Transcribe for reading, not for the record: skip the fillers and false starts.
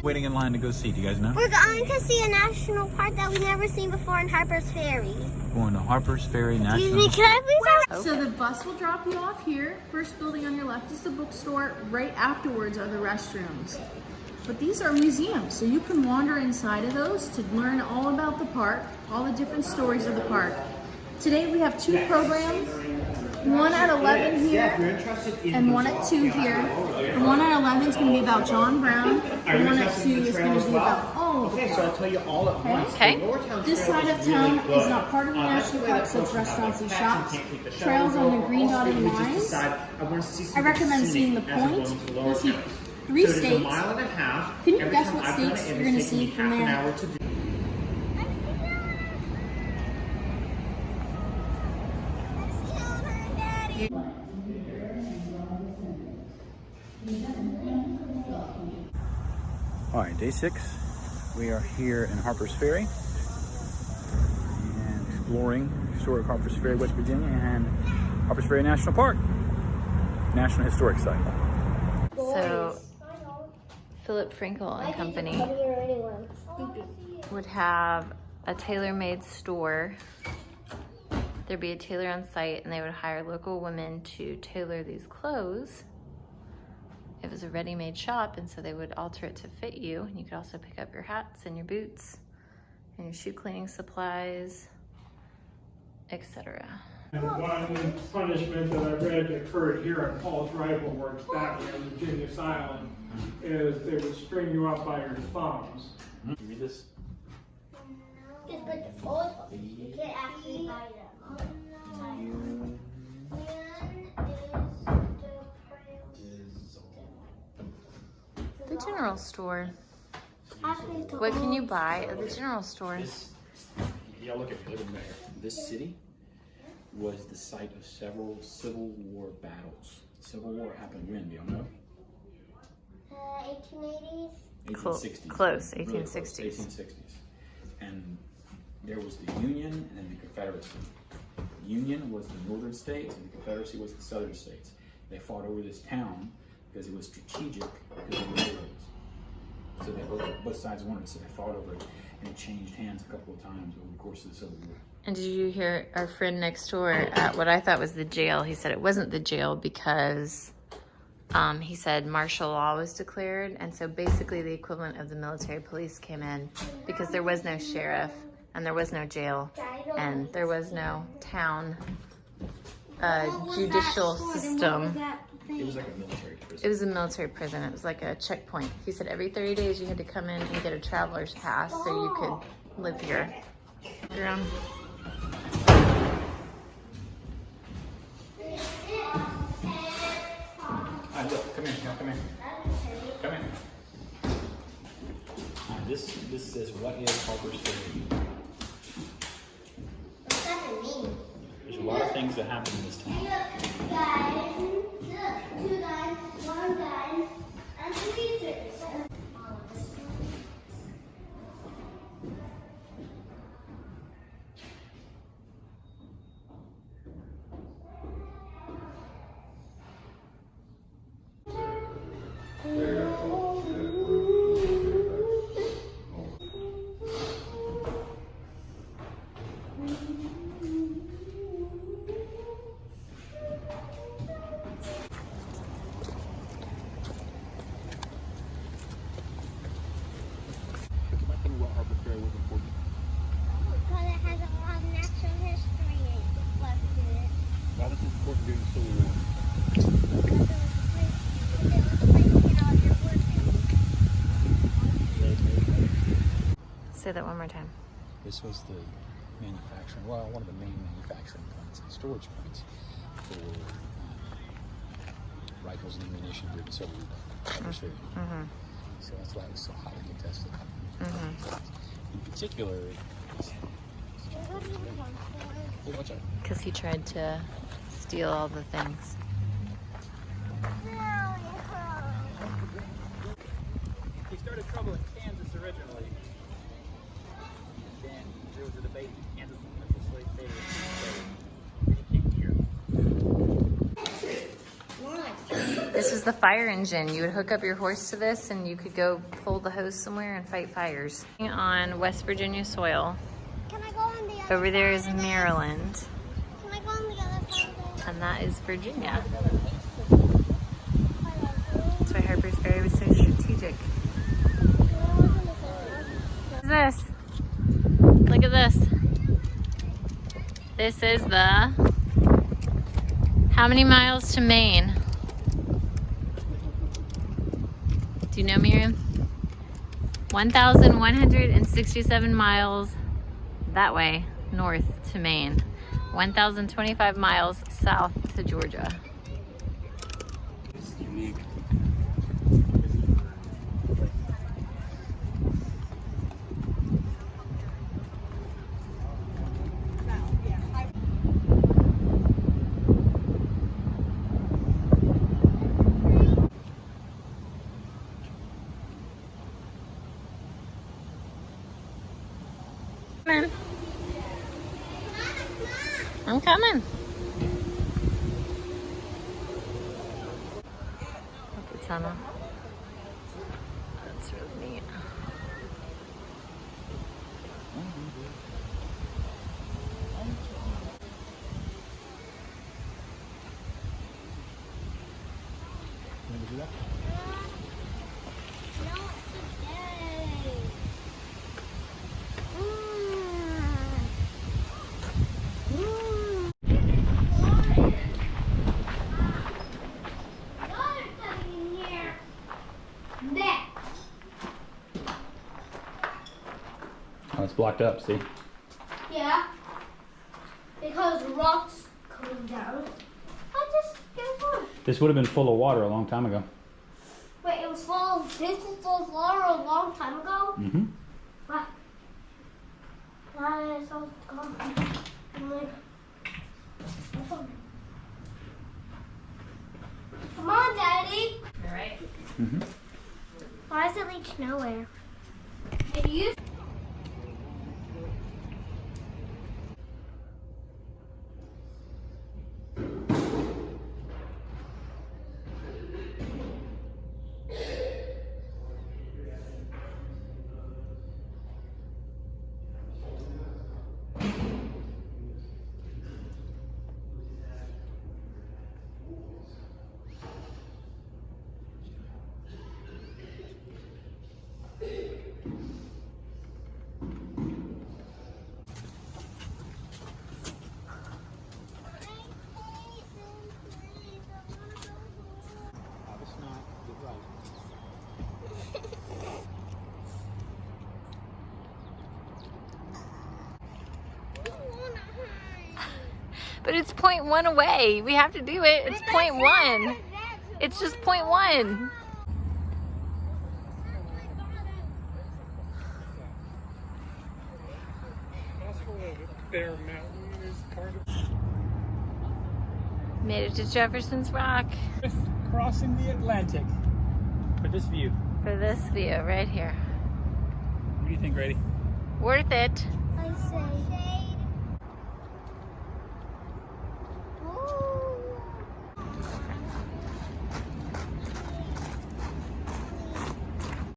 Waiting in line to go see. Do you guys know? We're going to see a national park that we've never seen before in Harper's Ferry. Going to Harper's Ferry Excuse National. me, can I please have... So the bus will drop you off here. First building on your left is the bookstore. Right afterwards are the restrooms. But these are museums, so you can wander inside of those to learn all about the park, all the different stories of the park. Today we have two programs, one at 11 here and one at 2 here. The one at 11 is going to be about John Brown. The one at 2 is going to be about all of the Okay, so I'll tell you all at once. Okay. The Lower Town This Trail side of is really town is good. not part of the national park, so it's restaurants and shops. Trails on the green dotted lines. I recommend seeing the point. You'll see 3 so states. A mile and a half. Can you Every guess time what I've done states it, you're going to it's taken see me from half an there? hour to do. All right, day 6. We are here in Harper's Ferry and exploring historic Harper's Ferry, West Virginia, and Harper's Ferry National Park, National Historic Site. So, Philip Frankel and Company would have a tailor-made store. There'd be a tailor on site, and they would hire local women to tailor these clothes. It was a ready-made shop, and so they would alter it to fit you. And you could also pick up your hats and your boots and your shoe cleaning supplies, etc. And one punishment that I read occurred here on Paul's Rifle Works back in Virginia's Island is they would string you up by your thumbs. You read this? Just put the old ones. You can't actually buy them. The general store. What can you buy at the general store? Yeah, look at it there. This city was the site of several Civil War battles. Civil War happened when, do you know? 1880s? 1860s. Close, Really 1860s. 1860s. And there was the Union and the Confederacy. The Union was the northern states and the Confederacy was the southern states. They fought over this town because it was strategic because of the railroads. So they both sides wanted it, so they fought over it, and it changed hands a couple of times over the course of the Civil War. And did you hear our friend next door at what I thought was the jail? He said it wasn't the jail because he said martial law was declared. And so basically the equivalent of the military police came in because there was no sheriff and there was no jail and there was no town judicial system. It was like a military prison. It was a military prison. It was like a checkpoint. He said every 30 days you had to come in and get a traveler's pass so you could live here. Come here, come here. Come here. This says, what is Harper's Ferry? What's that mean? There's a lot of things that happen in this town. Guys, look, 2 guys, 1 guy, and 3 sisters. Because it has a lot of natural history left to it. Why was it important during the Civil War? Say that one more time. This was the manufacturing, well, one of the main manufacturing plants and storage points for rifles and ammunition during the Civil War. So that's why it was so highly contested. In particular, oh, watch out. Because he tried to steal all the things. He started trouble in Kansas originally. Then there was a debate in Kansas and the slave state. Then he came here. This was is the fire engine. You would hook up your horse to this and you could go pull the hose somewhere and fight fires. On West Virginia soil. Can I go on the other Over there is side of it? Maryland. Can I go on the other side of it? And that is Virginia. That's why Harper's Ferry was so strategic. What's this? Look at this. This is the... How many miles to Maine? Do you know, Miriam? 1,167 miles that way, north to Maine. 1,025 miles south to Georgia. It's unique. Come on. I'm coming. Look at Sana. That's really neat. Oh, it's blocked up, see? Yeah. Because rocks coming down. I just get one. This would have been full of water a long time ago. Wait, it was full. This was full of water a long time ago. Mm-hmm. Wow. Now it's all gone. I'm like, come on, Daddy. All right. Mm-hmm. Why does it leak nowhere? It used. But it's 0.1 away. We have to do it. It's 0.1. It's just 0.1. Bear Mountain is part of. Made it to Jefferson's Rock Crossing the Atlantic for this view. for this view right here. What do you think, Grady? Worth it. I say.